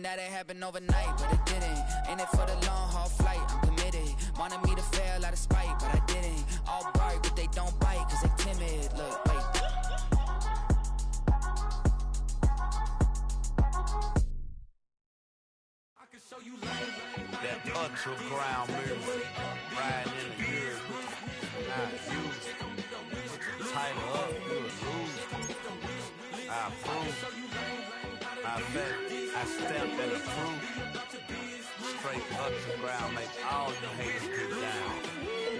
that it happened overnight, but it didn't. In it for the long haul flight, I'm committed. Wanted me to fail out of spite, but I didn't. All bark, but they don't bite, cause they timid. Look, wait. That underground music, riding in the years, not used. Tighten up, you a loser. I approve. I bet I stamped and approve. Straight underground, make all you haters get down.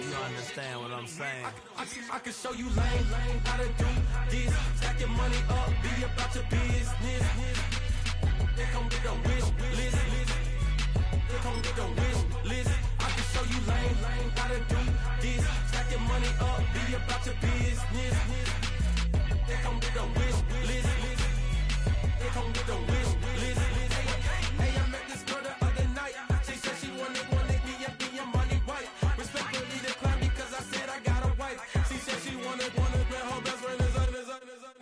You understand what I'm saying? I can show you lame, how to do this. Stack your money up, be about your business. They come with a wish list. They come with a wish list. I can show you lame, how to do this. Stack your money up, be about your business. They come with a wish list. They come with a wish list. Hey, I met this girl the other night. She said she wanted me and be a money wife. Respectfully declined because I said I got a wife. She said she wanted man, her best friend is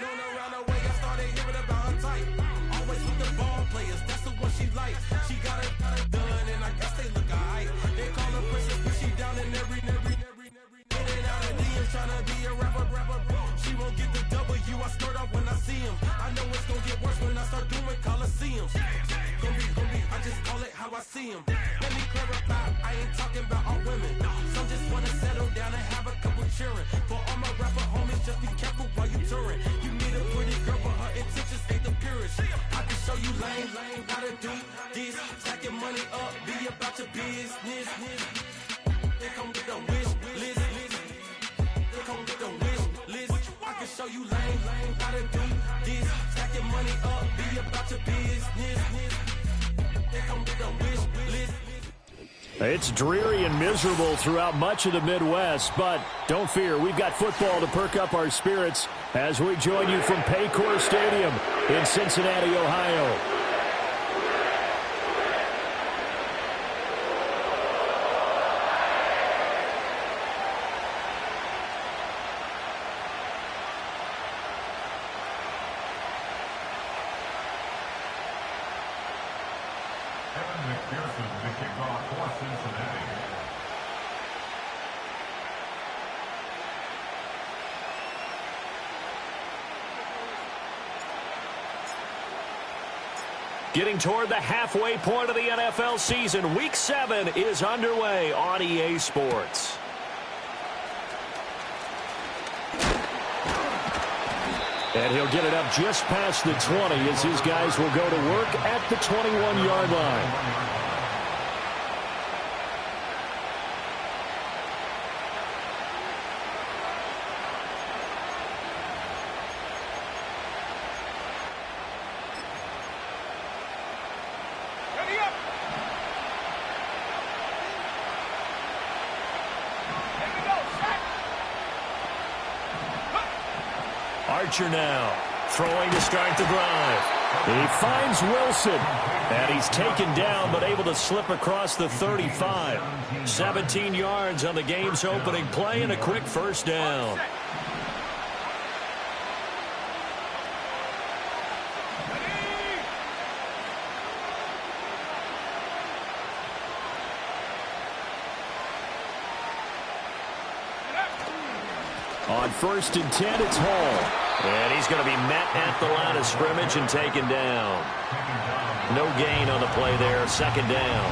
known around the way. I started hearing about her type. Always with the ball players, that's the one she likes. She got it done, and I guess they look alright. They call her princess, but she down in every. In and out of DMs, tryna be a rapper. She won't get the W, I skirt off when I see him. I know it's gonna get worse when I start doing Coliseums. Gonna be, I just call it how I see him. Let me clarify, I ain't talking about all women. Some just wanna settle down and have a couple cheering. For all my rapper homies, just be careful while you touring. You need a pretty girl, but her intentions ain't the purest. I can show you lame, how to do this. Stack your money up, be about your business. They come with a wish list. They come with a wish list. I can show you lame, how to do this. Stack your money up, be about your business. They come with a wish list. It's dreary and miserable throughout much of the Midwest, but don't fear, we've got football to perk up our spirits as we join you from Paycor Stadium in Cincinnati, Ohio. Getting toward the halfway point of the NFL season, Week 7 is underway on EA Sports. And he'll get it up just past the 20 as his guys will go to work at the 21-yard line. Archer now, throwing to start the drive. He finds Wilson, and he's taken down but able to slip across the 35. 17 yards on the game's opening play and a quick first down. On 1st and 10, it's Hall. And he's going to be met at the line of scrimmage and taken down. No gain on the play there, second down.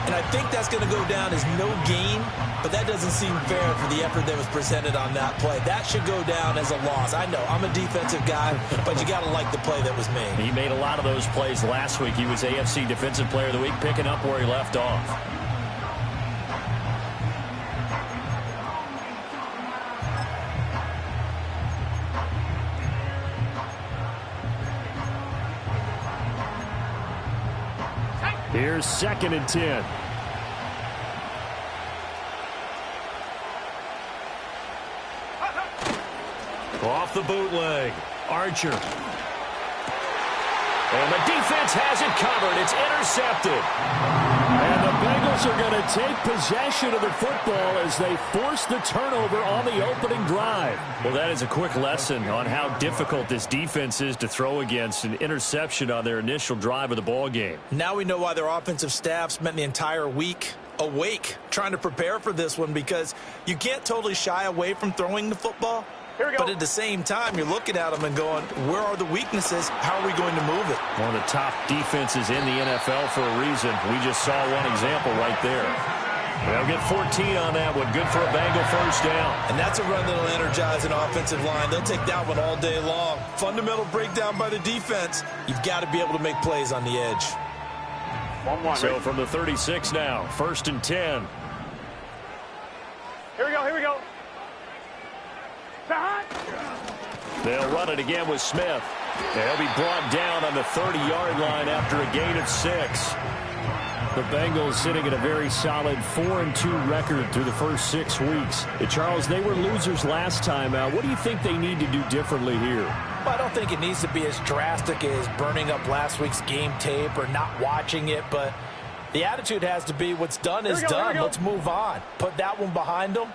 And I think that's going to go down as no gain, but that doesn't seem fair for the effort that was presented on that play. That should go down as a loss. I know, I'm a defensive guy, but you got to like the play that was made. He made a lot of those plays last week. He was AFC Defensive Player of the Week, picking up where he left off. Here's 2nd and 10. Off the bootleg. Archer. And the defense has it covered. It's intercepted. And the Bengals Bengals are going to take possession of the football as they force the turnover on the opening drive. Well, that is a quick lesson on how difficult this defense is to throw against. An interception on their initial drive of the ball game. Now we know why their offensive staff spent the entire week awake trying to prepare for this one, because you can't totally shy away from throwing the football. But at the same time, you're looking at them and going, where are the weaknesses? How are we going to move it? One of the top defenses in the NFL for a reason. We just saw one example right there. They'll get 14 on that one. Good for a Bengal first down. And that's a run that'll energize an offensive line. They'll take that one all day long. Fundamental breakdown by the defense. You've got to be able to make plays on the edge. So from the 36 now, 1st and 10. Here we go. They'll run it again with Smith. They'll be brought down on the 30-yard line after a gain of 6. The Bengals sitting at a very solid 4-2 record through the first 6 weeks. Charles, they were losers last time out. What do you think they need to do differently here? Well, I don't think it needs to be as drastic as burning up last week's game tape or not watching it, but the attitude has to be what's done is done. Let's move on. Put that one behind them,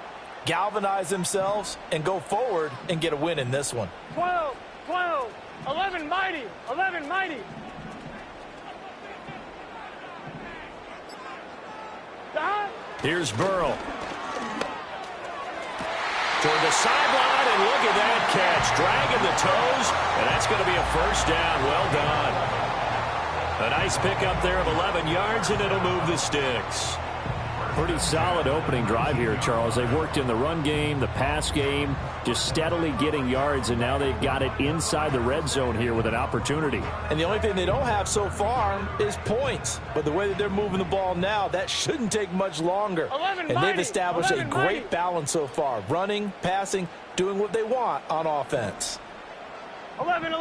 galvanize themselves, and go forward and get a win in this one. 12, 11 mighty. Here's Burrow. Toward the sideline, and look at that catch. Dragging the toes, and that's going to be a first down. Well done. A nice pickup there of 11 yards, and it'll move the sticks. Pretty solid opening drive here, Charles. They've worked in the run game, the pass game, just steadily getting yards, and now they've got it inside the red zone here with an opportunity. And the only thing they don't have so far is points. But the way that they're moving the ball now, that shouldn't take much longer. And they've established a great balance so far. Running, passing, doing what they want on offense. 11.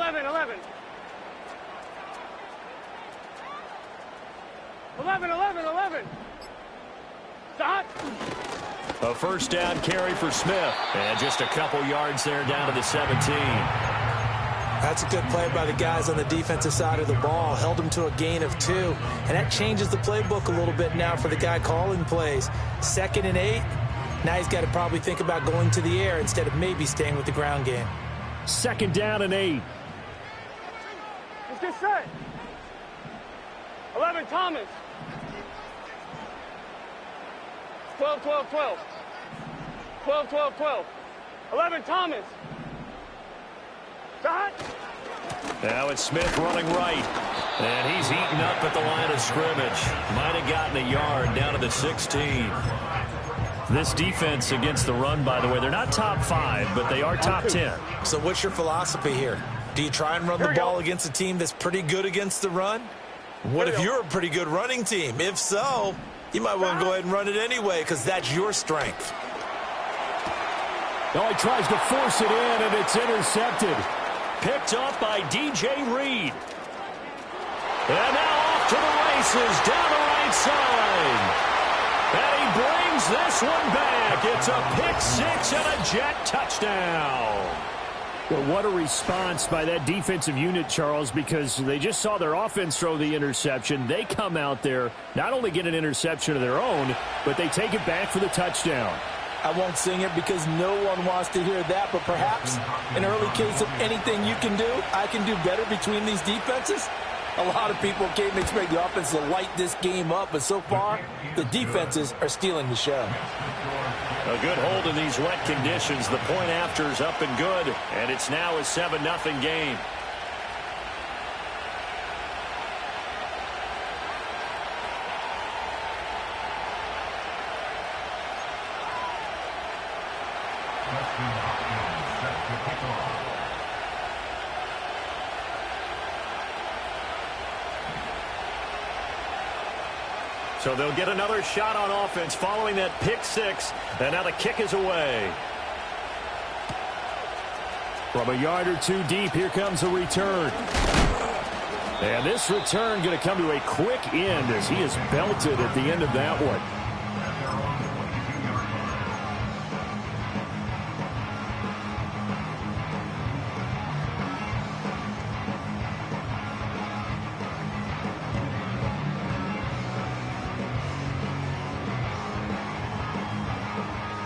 A first down carry for Smith. And just a couple yards there down to the 17. That's a good play by the guys on the defensive side of the ball. Held them to a gain of 2. And that changes the playbook a little bit now for the guy calling plays. 2nd and 8. Now he's got to probably think about going to the air instead of maybe staying with the ground game. 2nd down and 8. Let's get set. 11 Thomas. 12. 11 Thomas. Shot. Now it's Smith running right. And he's eaten up at the line of scrimmage. Might have gotten a yard down to the 16. This defense against the run, by the way, they're not top 5, but they are top 10. So what's your philosophy here? Do you try and run the ball against a team that's pretty good against the run? What if you're a pretty good running team? If so, you might want to go ahead and run it anyway, because that's your strength. Oh, he tries to force it in, and it's intercepted. Picked off by DJ Reed. And now off to the races down the right side. And he brings this one back. It's a pick 6 and a Jet touchdown. Well, what a response by that defensive unit, Charles, because they just saw their offense throw the interception. They come out there, not only get an interception of their own, but they take it back for the touchdown. I won't sing it because no one wants to hear that, but perhaps an early case of anything you can do, I can do better between these defenses. A lot of people can't expect the offense to light this game up, but so far, the defenses are stealing the show. A good hold in these wet conditions. The point after is up and good, and it's now a 7-0 game. So they'll get another shot on offense following that pick 6, and now the kick is away. From a yard or 2 deep, here comes a return. And this return going to come to a quick end as he is belted at the end of that one.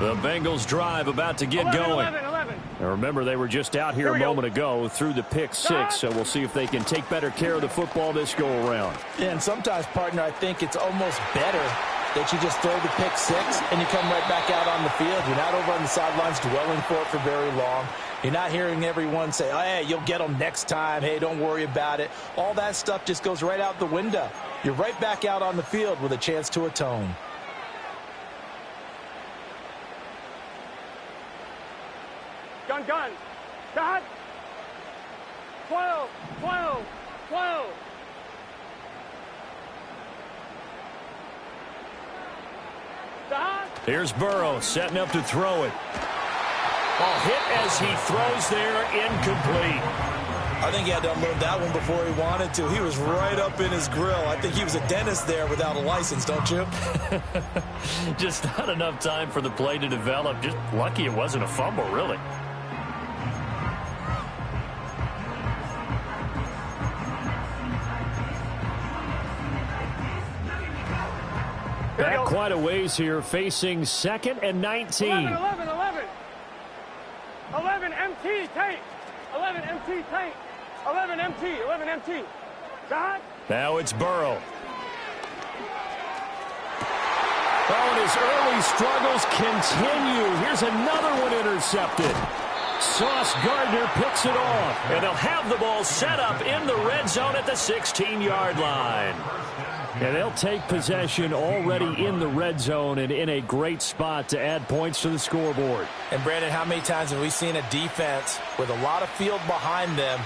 The Bengals drive about to get 11, going. 11, 11. Now remember, they were just out here a moment ago through the pick six, so we'll see if they can take better care of the football this go-around. And sometimes, partner, I think it's almost better that you just throw the pick six and you come right back out on the field. You're not over on the sidelines dwelling for it for very long. You're not hearing everyone say, oh, hey, you'll get them next time. Hey, don't worry about it. All that stuff just goes right out the window. You're right back out on the field with a chance to atone. Gun. Dot. 12. Dot. Here's Burrow setting up to throw it. Ball hit as he throws there, incomplete. I think he had to unload that one before he wanted to. He was right up in his grill. I think he was a dentist there without a license, don't you? Just not enough time for the play to develop. Just lucky it wasn't a fumble, really. Back quite a ways here, facing 2nd and 19. 11 MT tank. 11 MT tank. 11 MT. Dot. Now it's Burrow. Oh, and his early struggles continue. Here's another one intercepted. Sauce Gardner picks it off, and they'll have the ball set up in the red zone at the 16-yard line. And they'll take possession already in the red zone and in a great spot to add points to the scoreboard. And, Brandon, how many times have we seen a defense with a lot of field behind them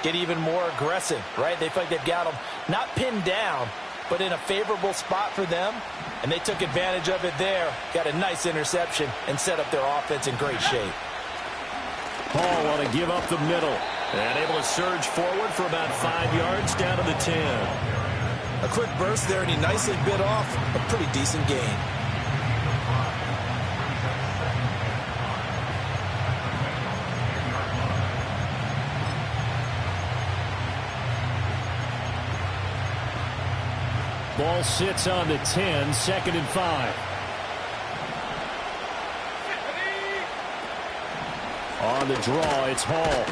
get even more aggressive, right? They feel like they've got them not pinned down, but in a favorable spot for them, and they took advantage of it there, got a nice interception, and set up their offense in great shape. Hall want to give up the middle, and able to surge forward for about 5 yards down to the 10. A quick burst there, and he nicely bit off a pretty decent gain. Ball sits on the 10, 2nd and 5. On the draw, it's Hall.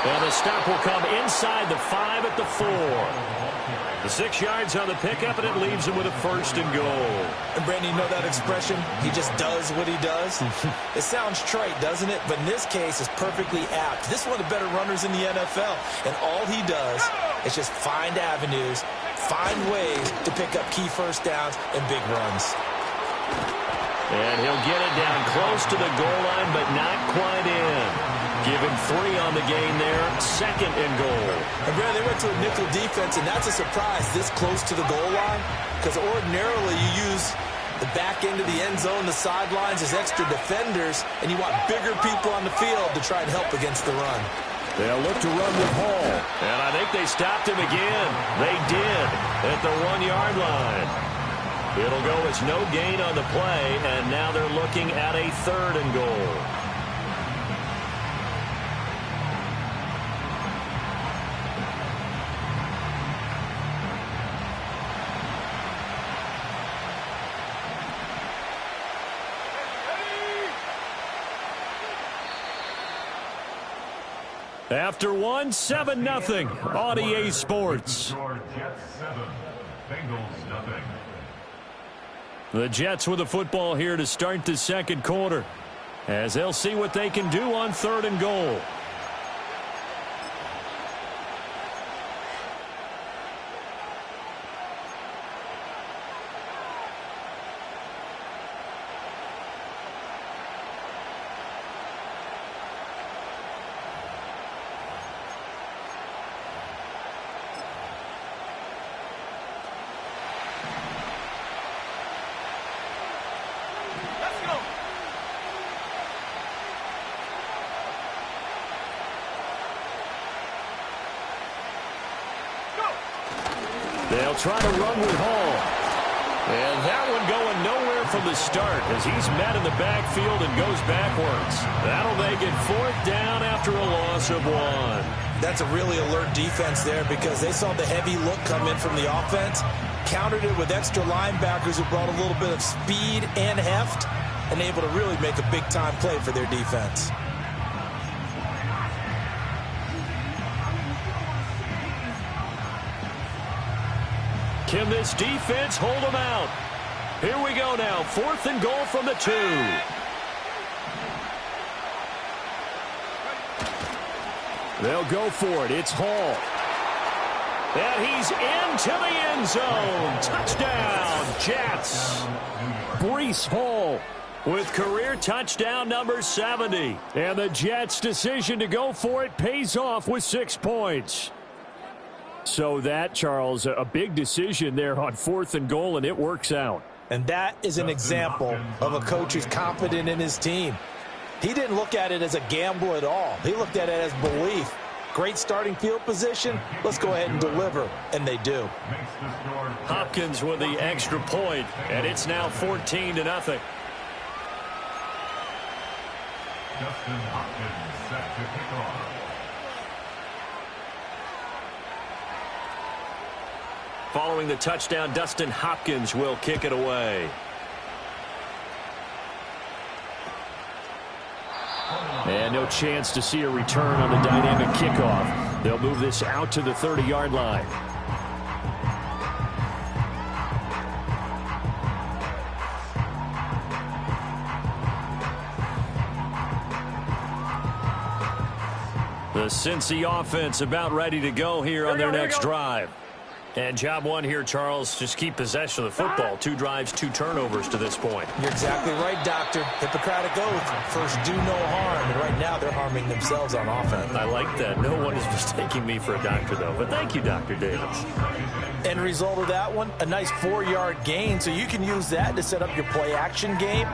And the stop will come inside the 5 at the 4. The 6 yards on the pickup, and it leaves him with a 1st and goal. And, Brandon, you know that expression? He just does what he does? It sounds trite, doesn't it? But in this case, it's perfectly apt. This is one of the better runners in the NFL. And all he does is just find avenues, find ways to pick up key first downs and big runs. And he'll get it down close to the goal line, but not quite in. Give him 3 on the gain there, 2nd and goal. And, Brad, they went to a nickel defense, and that's a surprise this close to the goal line, because ordinarily you use the back end of the end zone, the sidelines as extra defenders, and you want bigger people on the field to try and help against the run. They'll look to run with Hall, and I think they stopped him again. They did at the 1-yard line. It'll go as no gain on the play, and now they're looking at a 3rd and goal. After 1, 7-0 on EA Sports. The Jets with the football here to start the 2nd quarter, as they'll see what they can do on 3rd and goal. They'll try to run with Hall. And that one going nowhere from the start as he's met in the backfield and goes backwards. That'll make it 4th down after a loss of 1. That's a really alert defense there because they saw the heavy look come in from the offense, countered it with extra linebackers who brought a little bit of speed and heft, and able to really make a big-time play for their defense. Can this defense hold them out? Here we go now. 4th and goal from the 2. They'll go for it. It's Hall. And he's into the end zone. Touchdown, Jets. Breece Hall with career touchdown number 70. And the Jets' decision to go for it pays off with 6 points. So that, Charles, a big decision there on 4th and goal, and it works out. And that is an example of a coach who's confident in his team. He didn't look at it as a gamble at all. He looked at it as belief. Great starting field position. Let's go ahead and deliver. And they do. Hopkins with the extra point, and it's now 14-0. Justin Hopkins set to kick off. Following the touchdown, Dustin Hopkins will kick it away. And no chance to see a return on the dynamic kickoff. They'll move this out to the 30-yard line. The Cincy offense about ready to go here on their next drive. And job one here, Charles, just keep possession of the football. 2 drives, 2 turnovers to this point. You're exactly right, Doctor. Hippocratic oath. First, do no harm. And right now, they're harming themselves on offense. I like that. No one is mistaking me for a doctor, though. But thank you, Dr. Davis. End result of that one, a nice 4-yard gain. So you can use that to set up your play-action game.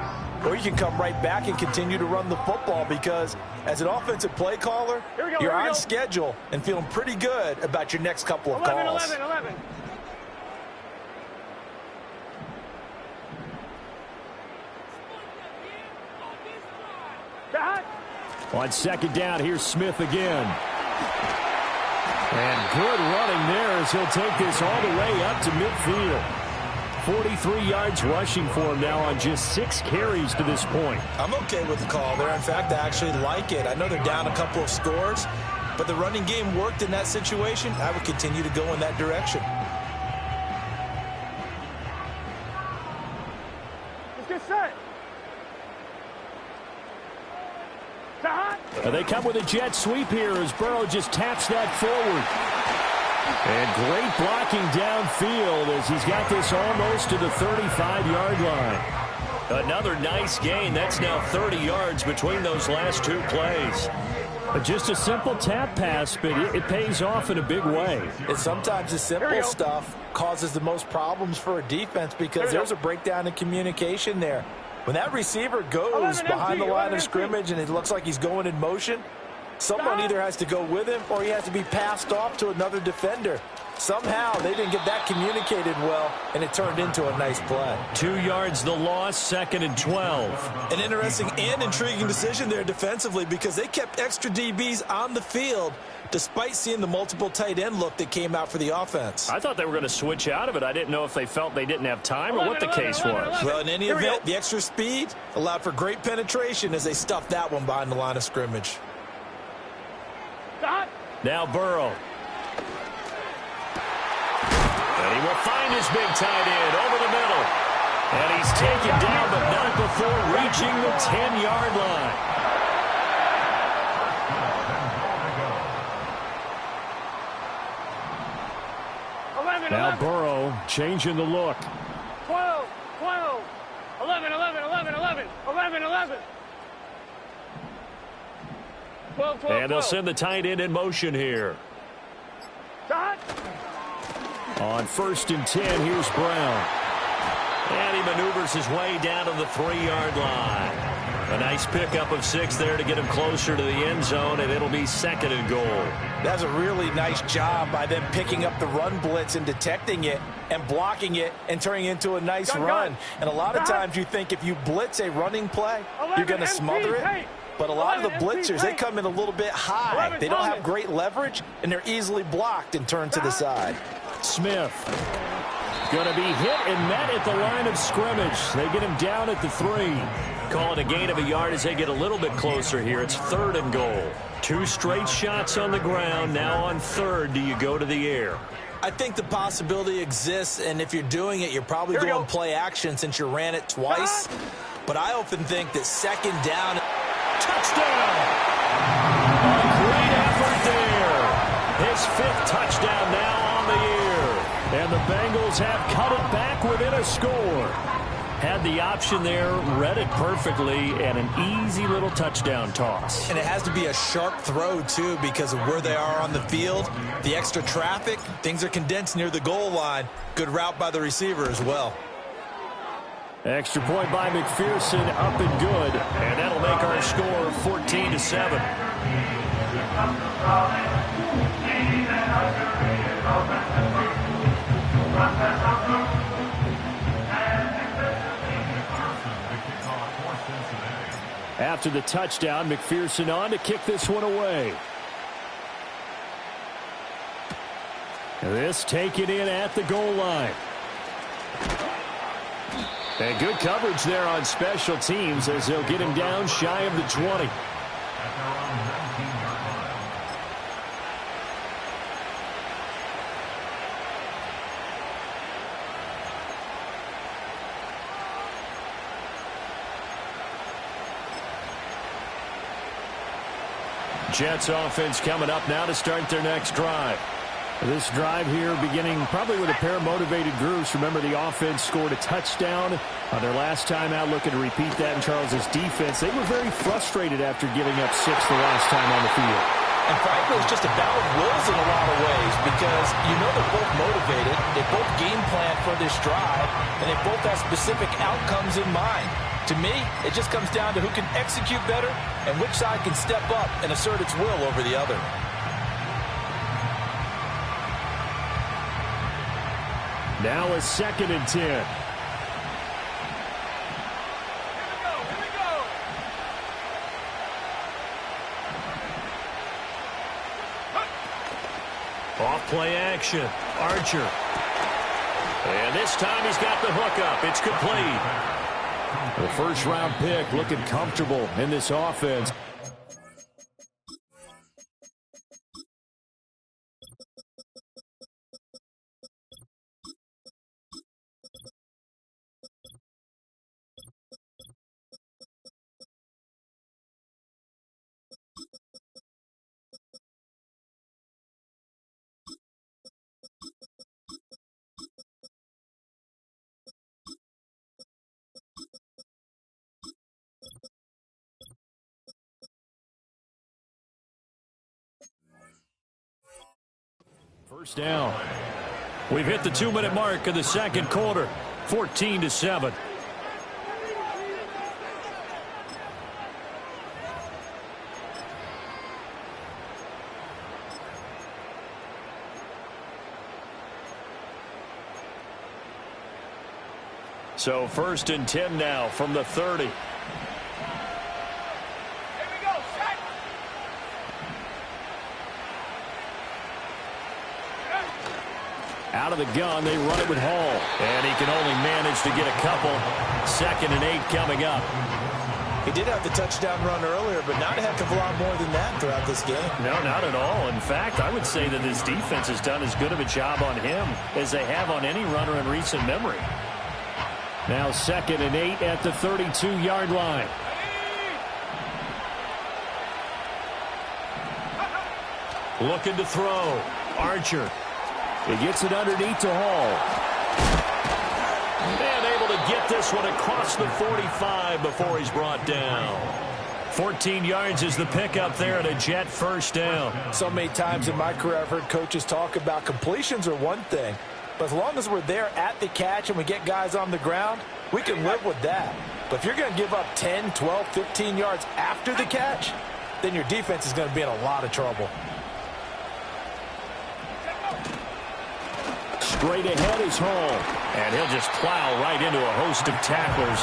Or you can come right back and continue to run the football because as an offensive play caller, you're on schedule and feeling pretty good about your next couple of calls. 11. On 2nd down, here's Smith again. And good running there as he'll take this all the way up to midfield. 43 yards rushing for him now on just 6 carries to this point. I'm okay with the call there. In fact, I actually like it. I know they're down a couple of scores, but the running game worked in that situation. I would continue to go in that direction. Let's get set. And they come with a jet sweep here as Burrow just taps that forward. And great blocking downfield as he's got this almost to the 35-yard line. Another nice gain. That's now 30 yards between those last 2 plays. Just a simple tap pass, but it pays off in a big way. And sometimes the simple stuff causes the most problems for a defense because there's a breakdown in communication there. When that receiver goes behind the line of scrimmage and it looks like he's going in motion, someone either has to go with him or he has to be passed off to another defender. Somehow they didn't get that communicated well, and it turned into a nice play. 2 yards the loss, 2nd and 12. An interesting and intriguing decision there defensively because they kept extra DBs on the field despite seeing the multiple tight end look that came out for the offense. I thought they were going to switch out of it. I didn't know if they felt they didn't have time or what the case was. Well, in any event, the extra speed allowed for great penetration as they stuffed that one behind the line of scrimmage. Now Burrow. And he will find his big tight end over the middle. And he's taken down, but not before reaching the 10-yard line. Now Burrow changing the look. 12, 11, 12, and they'll send the tight end in motion here. On 1st and 10, here's Brown. And he maneuvers his way down to the 3-yard line. A nice pickup of 6 there to get him closer to the end zone, and it'll be 2nd and goal. That's a really nice job by them picking up the run blitz and detecting it and blocking it and turning it into a nice run. And a lot of times you think if you blitz a running play, you're going to smother it. But a lot of the blitzers, they come in a little bit high. They don't have great leverage, and they're easily blocked and turned to the side. Smith. Going to be hit and met at the line of scrimmage. They get him down at the 3. Call it a gain of a yard as they get a little bit closer here. It's 3rd and goal. 2 straight shots on the ground. Now on 3rd, do you go to the air? I think the possibility exists, and if you're doing it, you're probably going play action since you ran it twice. But I often think that 2nd down. Touchdown! A great effort there. His 5th touchdown now on the year. And the Bengals have cut it back within a score. Had the option there, read it perfectly, and an easy little touchdown toss. And it has to be a sharp throw, too, because of where they are on the field. The extra traffic, things are condensed near the goal line. Good route by the receiver as well. Extra point by McPherson, up and good. And that'll make our score 14-7. After the touchdown, McPherson on to kick this one away. This taken in at the goal line. And good coverage there on special teams as they'll get him down shy of the 20. Jets offense coming up now to start their next drive. This drive here beginning probably with a pair of motivated groups. Remember, the offense scored a touchdown on their last time out, looking to repeat that in Charles's defense. They were very frustrated after giving up 6 the last time on the field. And frankly, it's just a battle of wills in a lot of ways because you know they're both motivated. They both game plan for this drive, and they both have specific outcomes in mind. To me, it just comes down to who can execute better and which side can step up and assert its will over the other. Now a 2nd and 10. Off play action. Archer. And this time he's got the hook up. It's complete. The first-round pick looking comfortable in this offense. First down. We've hit the 2-minute mark of the second quarter. 14-7. So 1st and 10 now from the 30. Out of the gun, they run it with Hall. And he can only manage to get a couple. 2nd and 8 coming up. He did have the touchdown run earlier, but not a heck of a lot more than that throughout this game. No, not at all. In fact, I would say that his defense has done as good of a job on him as they have on any runner in recent memory. Now 2nd and 8 at the 32-yard line. Looking to throw. Archer. He gets it underneath to Hall. And able to get this one across the 45 before he's brought down. 14 yards is the pickup there and a Jet first down. So many times in my career I've heard coaches talk about completions are one thing. But as long as we're there at the catch and we get guys on the ground, we can live with that. But if you're going to give up 10, 12, 15 yards after the catch, then your defense is going to be in a lot of trouble. Straight ahead is Hall. And he'll just plow right into a host of tacklers.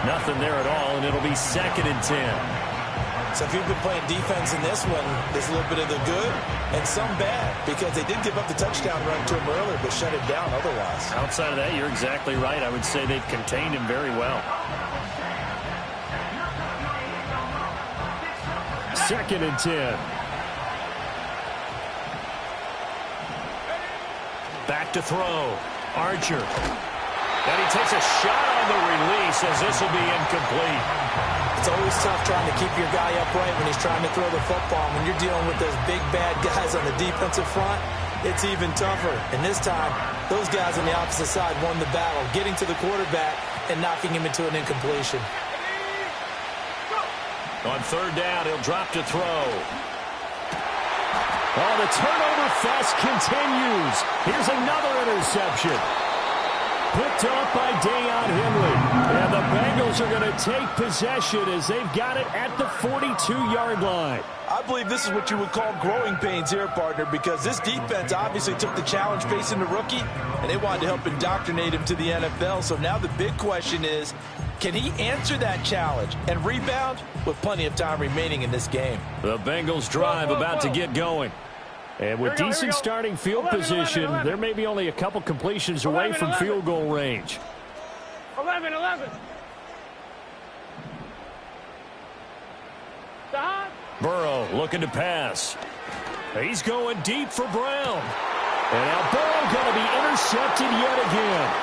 Nothing there at all, and it'll be 2nd and 10. So if you've been playing defense in this one, there's a little bit of the good and some bad, because they did give up the touchdown run to him earlier, but shut him down otherwise. Outside of that, you're exactly right. I would say they've contained him very well. 2nd and 10. Back to throw. Archer. And he takes a shot on the release as this will be incomplete. It's always tough trying to keep your guy upright when he's trying to throw the football. When you're dealing with those big, bad guys on the defensive front, it's even tougher. And this time, those guys on the opposite side won the battle, getting to the quarterback and knocking him into an incompletion. On 3rd down, he'll drop to throw. Oh, the turnover fest continues. Here's another interception. Picked up by Deion Henley. And the Bengals are going to take possession as they've got it at the 42-yard line. I believe this is what you would call growing pains here, partner, because this defense obviously took the challenge facing the rookie, and they wanted to help indoctrinate him to the NFL. So now the big question is, can he answer that challenge and rebound with plenty of time remaining in this game? The Bengals drive about to get going. And with decent starting field position, there may be only a couple completions away from field goal range. 11. Burrow looking to pass. He's going deep for Brown. And now Burrow going to be intercepted yet again.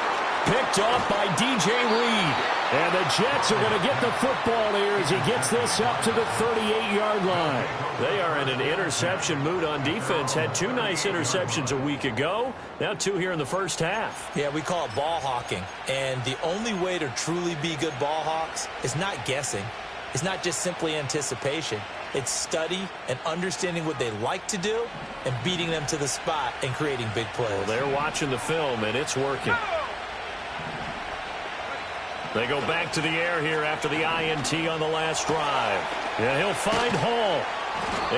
Picked off by DJ Reed. And the Jets are going to get the football here as he gets this up to the 38-yard line. They are in an interception mood on defense. Had 2 nice interceptions a week ago. Now 2 here in the first half. Yeah, we call it ball hawking. And the only way to truly be good ball hawks is not guessing. It's not just simply anticipation. It's study and understanding what they like to do and beating them to the spot and creating big plays. Well, they're watching the film, and it's working. They go back to the air here after the INT on the last drive. Yeah, he'll find Hall.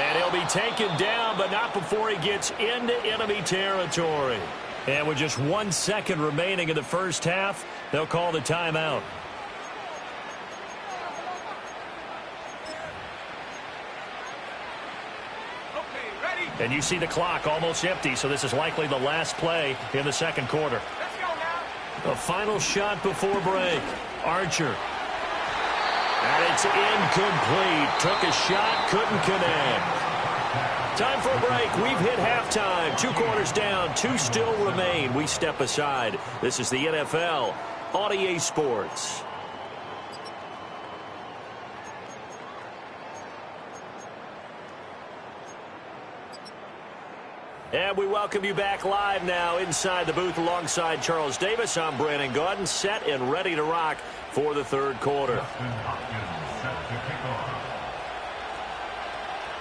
And he'll be taken down, but not before he gets into enemy territory. And with just 1 second remaining in the first half, they'll call the timeout. And you see the clock almost empty, so this is likely the last play in the second quarter. A final shot before break. Archer. And it's incomplete. Took a shot, couldn't connect. Time for a break. We've hit halftime. 2 quarters down, 2 still remain. We step aside. This is the NFL on EA Sports. And we welcome you back live now inside the booth alongside Charles Davis. I'm Brandon Gaudin, set and ready to rock for the third quarter.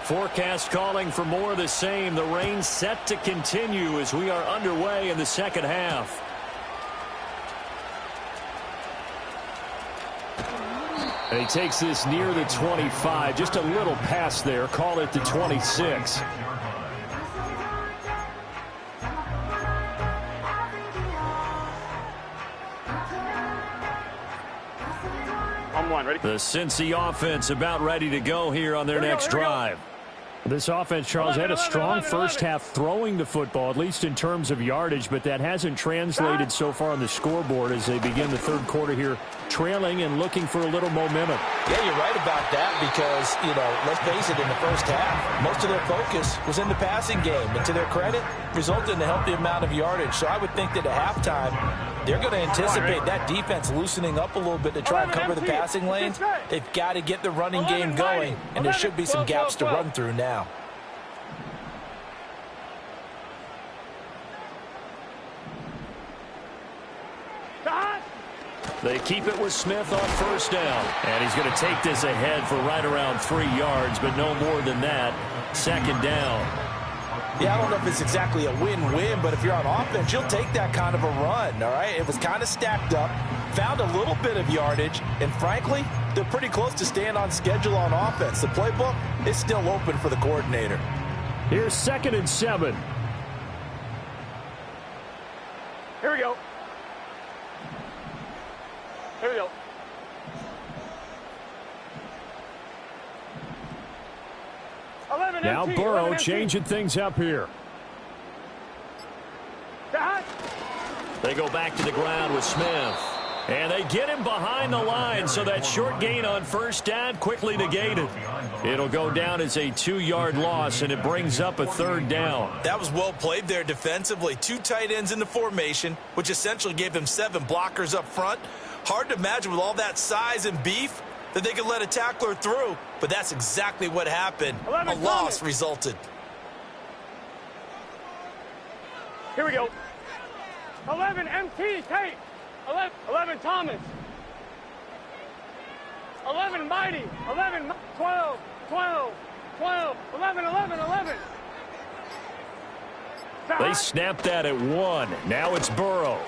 Forecast calling for more of the same. The rain set to continue as we are underway in the second half. And he takes this near the 25. Just a little pass there. Call it the 26. Ready? The Cincy offense about ready to go here on their next drive. This offense, Charles, had a strong first half throwing the football, at least in terms of yardage, but that hasn't translated so far on the scoreboard as they begin the third quarter here, trailing and looking for a little momentum. Yeah, you're right about that because, let's face it, in the first half, most of their focus was in the passing game. And to their credit, resulted in a healthy amount of yardage. So I would think that at halftime, they're going to anticipate that defense loosening up a little bit to try and cover the passing lanes. They've got to get the running game going, and there should be some gaps to run through now. They keep it with Smith on first down. And he's going to take this ahead for right around 3 yards, but no more than that. Second down. Yeah, I don't know if it's exactly a win-win, but if you're on offense, you'll take that kind of a run, all right? It was kind of stacked up, found a little bit of yardage, and frankly, they're pretty close to staying on schedule on offense. The playbook is still open for the coordinator. Here's 2nd and 7. Here we go. Here we go. Now Burrow changing things up here. They go back to the ground with Smith. And they get him behind the line, so that short gain on first down quickly negated. It'll go down as a 2-yard loss, and it brings up a 3rd down. That was well played there defensively. 2 tight ends in the formation, which essentially gave them 7 blockers up front. Hard to imagine with all that size and beef that they could let a tackler through, but that's exactly what happened. A loss resulted. Here we go. 11 MT, Tate. 11 Thomas. 11 Mighty. 11 12 12 12 11 11 11. They snapped that at 1. Now it's Burrow.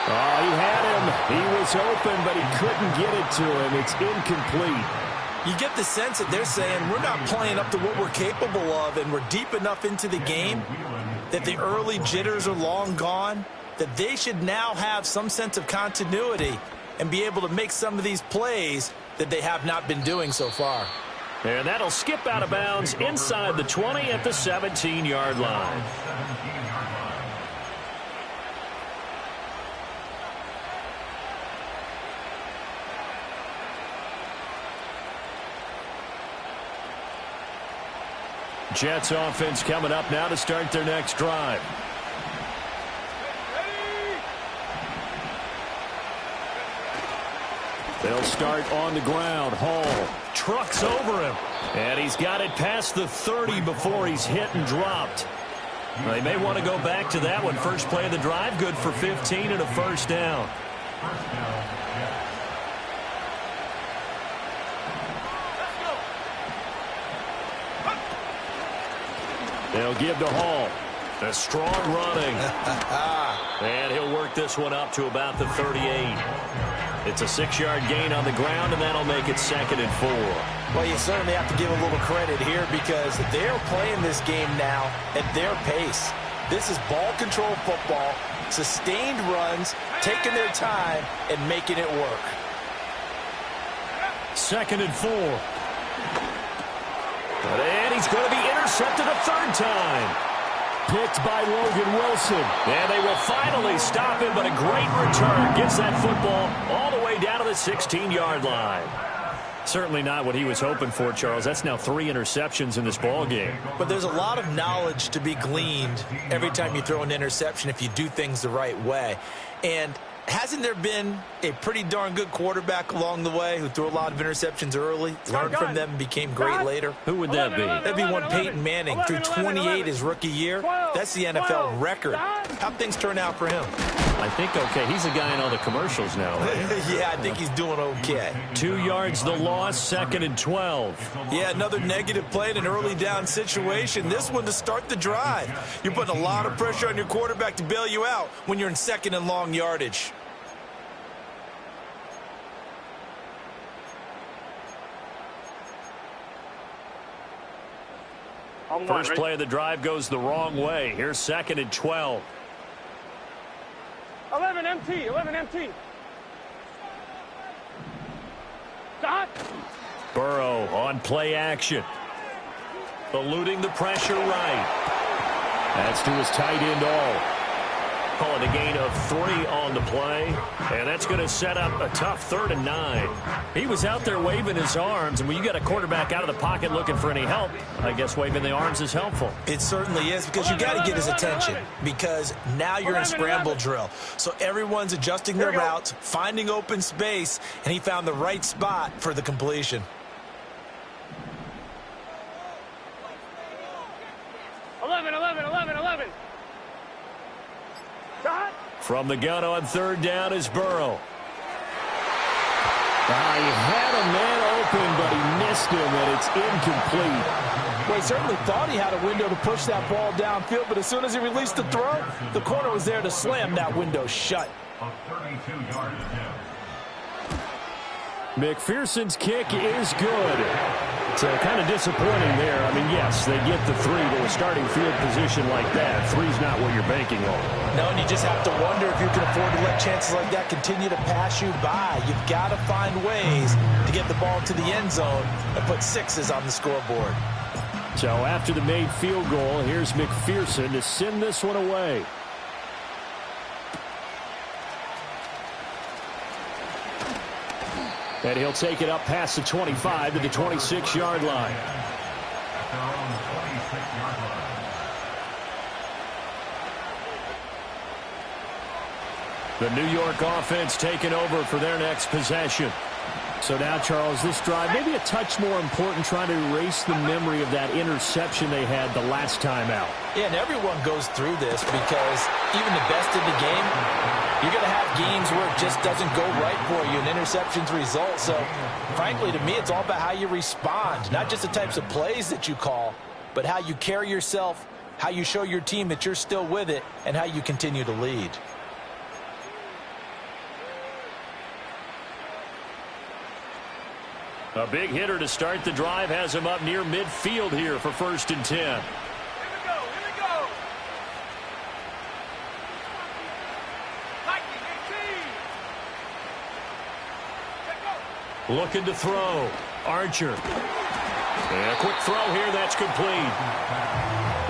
Oh, he had him. He was open, but he couldn't get it to him. It's incomplete. You get the sense that they're saying we're not playing up to what we're capable of, and we're deep enough into the game that the early jitters are long gone, that they should now have some sense of continuity and be able to make some of these plays that they have not been doing so far. And that'll skip out of bounds inside the 20 at the 17-yard line. Jets offense coming up now to start their next drive. They'll start on the ground. Hall trucks over him. And he's got it past the 30 before he's hit and dropped. They may want to go back to that one. First play of the drive, good for 15 and a 1st down. They'll give to Hall. A strong running. And he'll work this one up to about the 38. It's a 6-yard gain on the ground, and that'll make it 2nd and 4. Well, you certainly have to give a little credit here because they're playing this game now at their pace. This is ball control football, sustained runs, taking their time, and making it work. 2nd and 4. And he's going to be intercepted a 3rd time. Picked by Logan Wilson. And they will finally stop him, but a great return. Gets that football all the way down to the 16-yard line. Certainly not what he was hoping for, Charles. That's now 3 interceptions in this ball game. But there's a lot of knowledge to be gleaned every time you throw an interception if you do things the right way. And hasn't there been a pretty darn good quarterback along the way who threw a lot of interceptions early, learned from them, and became great later? Who would that be? That'd be one Peyton Manning, threw 28 his rookie year. That's the NFL record. How'd things turn out for him? I think okay. He's a guy in all the commercials now, right? Yeah, I think he's doing okay. 2 yards the loss, 2nd and 12. Yeah, another negative play in an early down situation. This one to start the drive. You're putting a lot of pressure on your quarterback to bail you out when you're in 2nd and long yardage. First play of the drive goes the wrong way. Here's 2nd and 12. 11 MT, 11 MT. Dot. Burrow on play action. Eluding the pressure right. That's to his tight end all. Call it a gain of 3 on the play. And that's going to set up a tough 3rd and 9. He was out there waving his arms, and when you got a quarterback out of the pocket looking for any help, I guess waving the arms is helpful. It certainly is, because you got to get his attention, because now you're in scramble drill. So everyone's adjusting their routes, finding open space, and he found the right spot for the completion. From the gun on 3rd down is Burrow. He had a man open, but he missed him, and it's incomplete. Well, he certainly thought he had a window to push that ball downfield, but as soon as he released the throw, the corner was there to slam that window shut. A 32-yard attempt. McPherson's kick is good. So kind of disappointing there. I mean, yes, they get the 3, but with starting field position like that, 3's not what you're banking on. No, and you just have to wonder if you can afford to let chances like that continue to pass you by. You've got to find ways to get the ball to the end zone and put 6s on the scoreboard. So after the made field goal, here's McPherson to send this one away. And he'll take it up past the 25 to the 26-yard line. The New York offense taking over for their next possession. So now, Charles, this drive maybe a touch more important, trying to erase the memory of that interception they had the last time out. Yeah, and everyone goes through this because even the best in the game, you're going to have games where it just doesn't go right for you and interceptions result. So, frankly, to me, it's all about how you respond, not just the types of plays that you call, but how you carry yourself, how you show your team that you're still with it, and how you continue to lead. A big hitter to start the drive has him up near midfield here for 1st and 10. Here we go. Looking to throw. Archer. And a quick throw here. That's complete.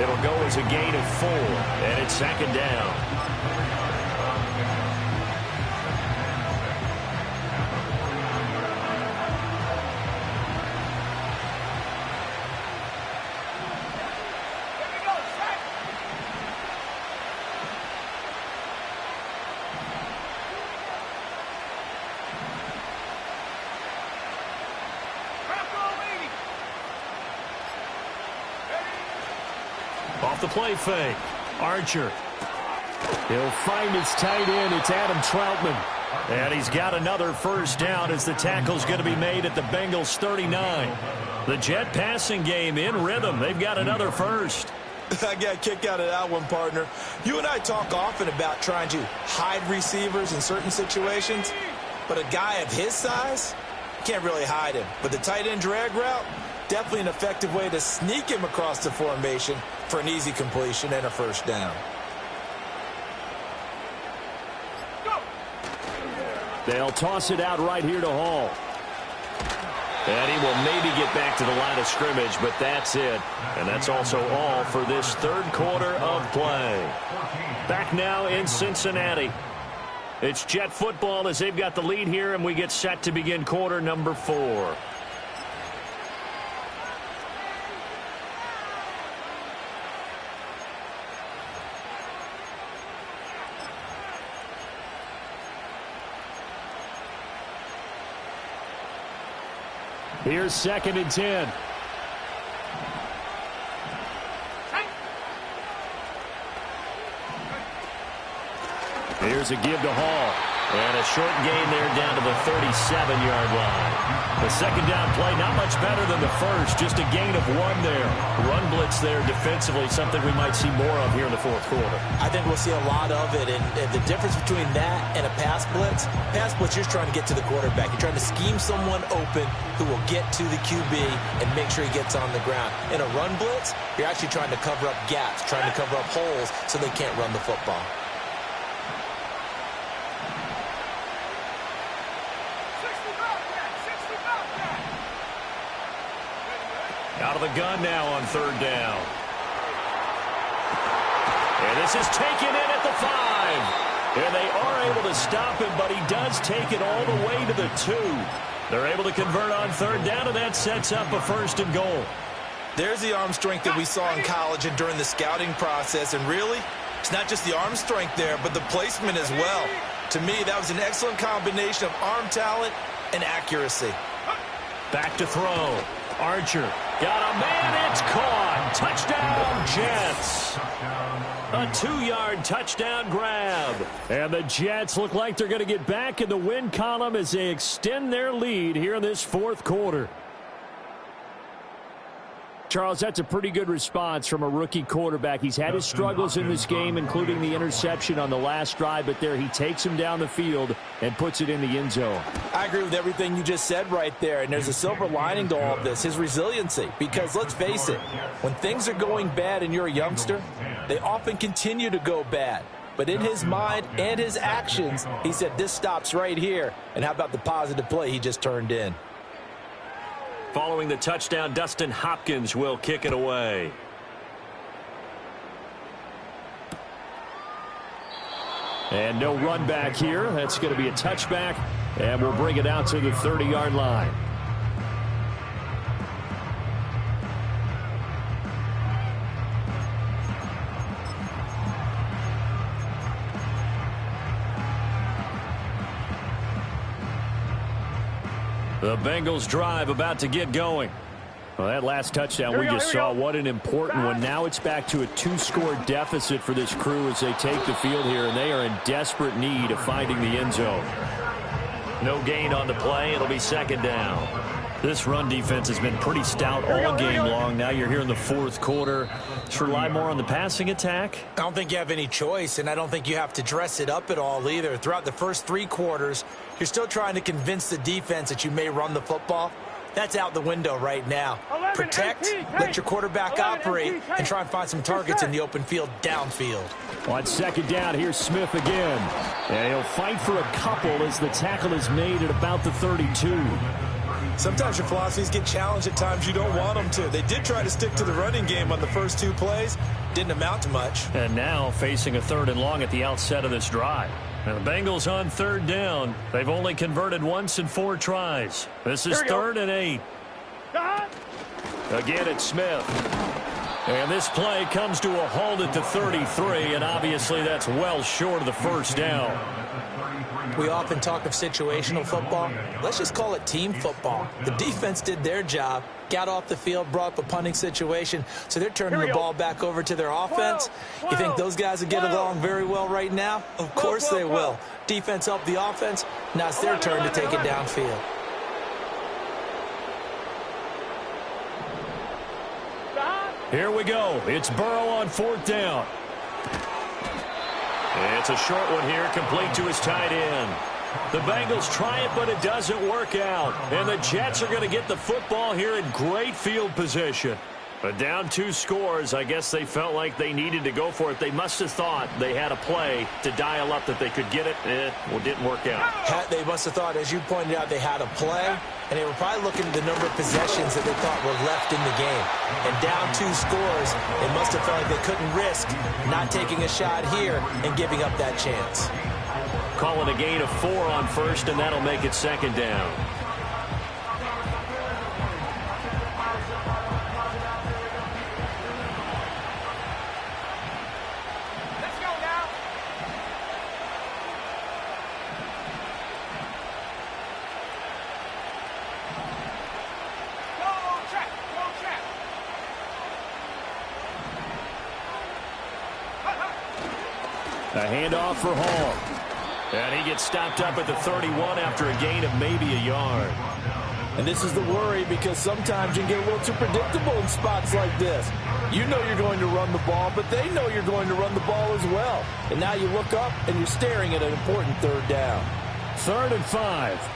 It'll go as a gain of 4. And it's 2nd down. Off the play fake. Archer. He'll find his tight end. It's Adam Troutman. And he's got another 1st down as the tackle's going to be made at the Bengals 39. The Jet passing game in rhythm. They've got another 1st. I got a kick out of that one, partner. You and I talk often about trying to hide receivers in certain situations, but a guy of his size can't really hide him. But the tight end drag route, definitely an effective way to sneak him across the formation for an easy completion and a 1st down. They'll toss it out right here to Hall. And he will maybe get back to the line of scrimmage, but that's it. And that's also all for this 3rd quarter of play. Back now in Cincinnati. It's Jet football as they've got the lead here, and we get set to begin quarter number 4. Here's 2nd and 10. Here's a give to Hall. And a short gain there down to the 37-yard line. The 2nd down play, not much better than the 1st. Just a gain of 1 there. Run blitz there defensively, something we might see more of here in the 4th quarter. I think we'll see a lot of it. And the difference between that and a pass blitz, you're just trying to get to the quarterback. You're trying to scheme someone open who will get to the QB and make sure he gets on the ground. In a run blitz, you're actually trying to cover up gaps, trying to cover up holes so they can't run the football. Out of the gun now on 3rd down. And this is taken in at the 5. And they are able to stop him, but he does take it all the way to the 2. They're able to convert on 3rd down, and that sets up a 1st and goal. There's the arm strength that we saw in college and during the scouting process. And really, it's not just the arm strength there, but the placement as well. To me, that was an excellent combination of arm talent and accuracy. Back to throw. Archer got a man. It's caught. Touchdown, Jets. A 2-yard touchdown grab. And the Jets look like they're going to get back in the win column as they extend their lead here in this 4th quarter. Charles, that's a pretty good response from a rookie quarterback. He's had his struggles in this game, including the interception on the last drive, but there he takes him down the field and puts it in the end zone. I agree with everything you just said right there, and there's a silver lining to all of this, his resiliency. Because let's face it, when things are going bad and you're a youngster, they often continue to go bad. But in his mind and his actions, he said, this stops right here. And how about the positive play he just turned in? Following the touchdown, Dustin Hopkins will kick it away. And no run back here. That's going to be a touchback, and we'll bring it out to the 30-yard line. The Bengals drive about to get going. Well, that last touchdown we just saw, what an important one. Now it's back to a 2-score deficit for this crew as they take the field here, and they are in desperate need of finding the end zone. No gain on the play. It'll be second down. This run defense has been pretty stout all game long. Now you're here in the fourth quarter. Let's rely more on the passing attack. I don't think you have any choice, and I don't think you have to dress it up at all either. Throughout the first 3 quarters, you're still trying to convince the defense that you may run the football. That's out the window right now. Protect, let your quarterback operate, and try and find some targets in the open field downfield. On second down, here's Smith again. And he'll fight for a couple as the tackle is made at about the 32. Sometimes your philosophies get challenged at times you don't want them to. They did try to stick to the running game on the first 2 plays. Didn't amount to much. And now facing a 3rd and long at the outset of this drive. And the Bengals on 3rd down. They've only converted once in 4 tries. This is 3rd and 8. Again, it's Smith. And this play comes to a halt at the 33, and obviously that's well short of the first down. We often talk of situational football. Let's just call it team football. The defense did their job, got off the field, brought up a punting situation, so they're turning the ball back over to their offense. You think those guys will get along very well right now? Of course they will. Defense helped the offense. Now it's their turn to take it downfield. Here we go. It's Burrow on 4th down. It's a short one here, complete to his tight end. The Bengals try it, but it doesn't work out. And the Jets are going to get the football here in great field position. But down 2 scores, I guess they felt like they needed to go for it. They must have thought they had a play to dial up that they could get it. Well, it didn't work out. They must have thought, as you pointed out, they had a play, and they were probably looking at the number of possessions that they thought were left in the game. And down 2 scores, they must have felt like they couldn't risk not taking a shot here and giving up that chance. Calling a gain of 4 on 1st, and that'll make it 2nd down. A handoff for Hall. And he gets stopped up at the 31 after a gain of maybe a yard. And this is the worry, because sometimes you get a little too predictable in spots like this. You know you're going to run the ball, but they know you're going to run the ball as well. And now you look up and you're staring at an important 3rd down. 3rd and 5.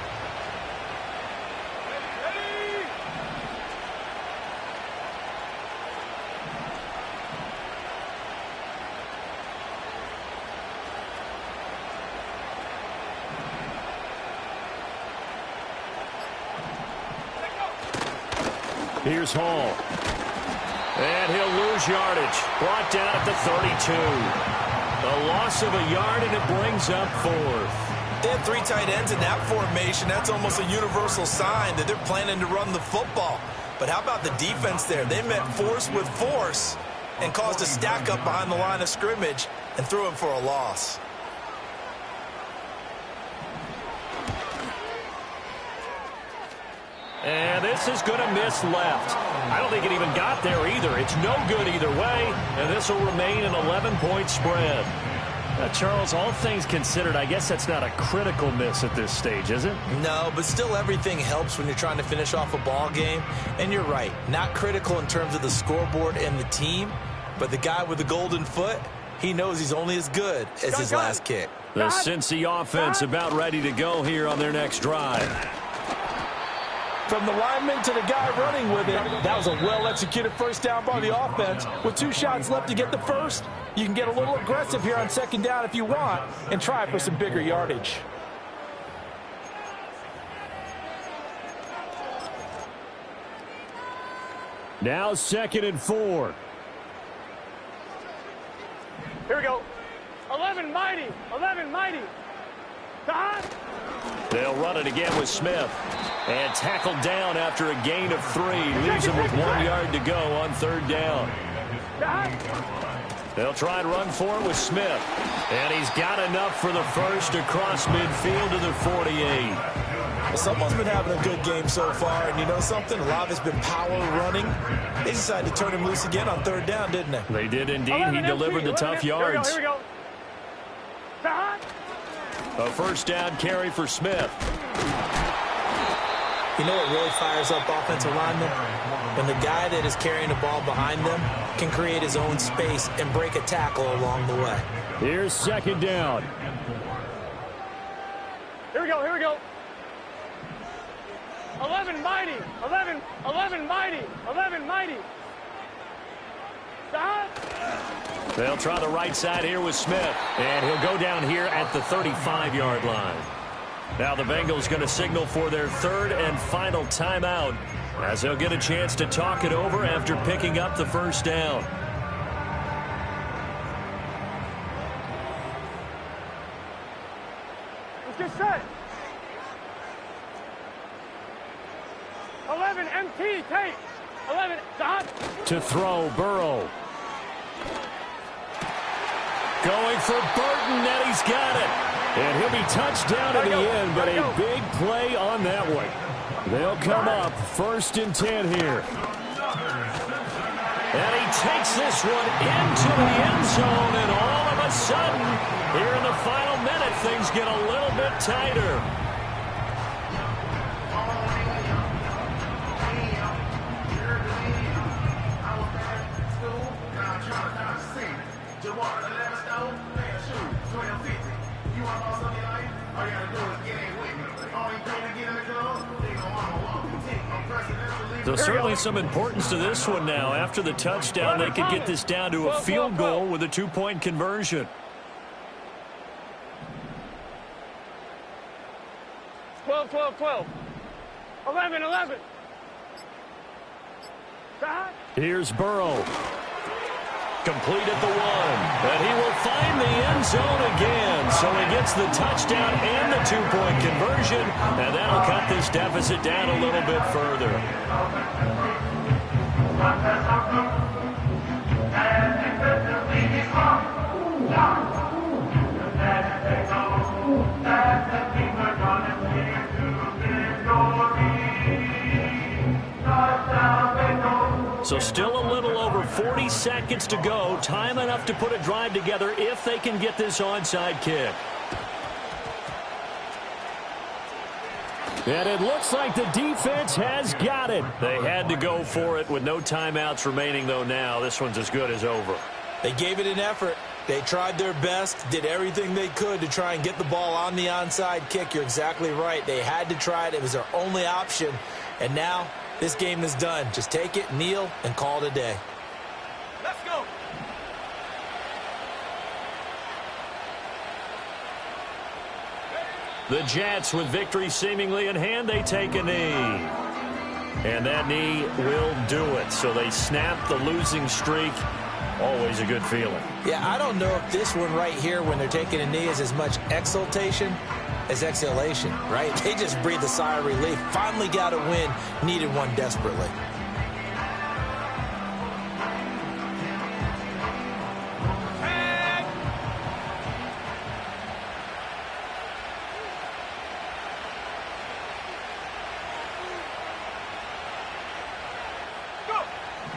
Here's Hall. And he'll lose yardage. Brought down at the 32. A loss of a yard, and it brings up 4th. They had 3 tight ends in that formation. That's almost a universal sign that they're planning to run the football. But how about the defense there? They met force with force and caused a stack up behind the line of scrimmage and threw him for a loss. And this is going to miss left. I don't think it even got there either. It's no good either way, and this will remain an 11-point spread. Charles, all things considered, I guess that's not a critical miss at this stage, is it? No, but still everything helps when you're trying to finish off a ball game. And you're right, not critical in terms of the scoreboard and the team, but the guy with the golden foot, he knows he's only as good as his last kick. The Cincy offense about ready to go here on their next drive. From the lineman to the guy running with it, that was a well-executed first down by the offense. With 2 shots left to get the first, you can get a little aggressive here on 2nd down if you want and try for some bigger yardage. Now 2nd and 4. Here we go. 11 mighty. 11 mighty. Time. They'll run it again with Smith. And tackled down after a gain of 3. Leaves him with 1 yard to go on 3rd down. They'll try and run for it with Smith. And he's got enough for the first across midfield to the 48. Someone's been having a good game so far, and you know something? A lot of it's been power running. They decided to turn him loose again on 3rd down, didn't they? They did indeed. He delivered the tough yards. Here we go. A 1st down carry for Smith. You know what really fires up offensive linemen? When the guy that is carrying the ball behind them can create his own space and break a tackle along the way. Here's 2nd down. Here we go. Here we go. 11 mighty. 11 mighty. 11 mighty. They'll try the right side here with Smith. And he'll go down here at the 35-yard line. Now the Bengals going to signal for their 3rd and final timeout as they'll get a chance to talk it over after picking up the 1st down. Let's get set. 11 MT tape. 11 dot. To throw, Burrow. Going for Burton, and he's got it. And he'll be touched down in the end, but a big play on that one. They'll come up 1st and 10 here. And he takes this one into the end zone, and all of a sudden, here in the final minute, things get a little bit tighter. There's certainly some importance to this one now. After the touchdown, they could get this down to a field goal with a 2-point conversion. 12, 12, 12. 11, 11. Here's Burrow. Complete at the 1. And he will find the end zone again. So he gets the touchdown and the 2-point conversion. And that'll cut this deficit down a little bit further. So still a little over 40 seconds to go. Time enough to put a drive together if they can get this onside kick. And it looks like the defense has got it. They had to go for it with no timeouts remaining, though, now. This one's as good as over. They gave it an effort. They tried their best, did everything they could to try and get the ball on the onside kick. You're exactly right. They had to try it. It was their only option. And now this game is done. Just take it, kneel, and call it a day. Let's go. The Jets, with victory seemingly in hand, they take a knee. And that knee will do it. So they snap the losing streak. Always a good feeling. Yeah, I don't know if this one right here, when they're taking a knee, is as much exultation as exhalation, right? They just breathed a sigh of relief. Finally got a win. Needed one desperately.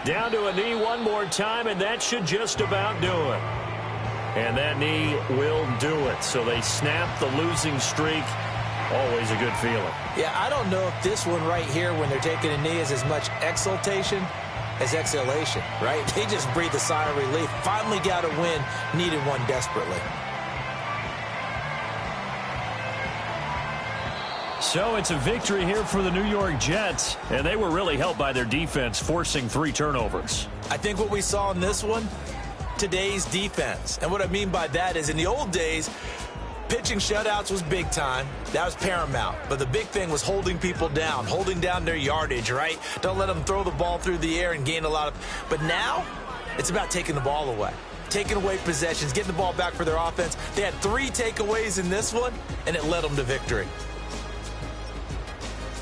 Down to a knee one more time, and that should just about do it. And that knee will do it. So they snap the losing streak. Always a good feeling. Yeah, I don't know if this one right here, when they're taking a knee, is as much exultation as exhalation, right? They just breathed a sigh of relief. Finally got a win. Needed one desperately. So it's a victory here for the New York Jets, and they were really helped by their defense, forcing 3 turnovers. I think what we saw in this one, today's defense. And what I mean by that is, in the old days, pitching shutouts was big time. That was paramount. But the big thing was holding people down, holding down their yardage, right? Don't let them throw the ball through the air and gain a lot of... But now, it's about taking the ball away. Taking away possessions, getting the ball back for their offense. They had 3 takeaways in this one, and it led them to victory.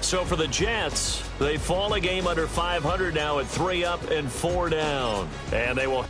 So for the Jets, they fall a game under 500 now at 3 up and 4 down. And they will...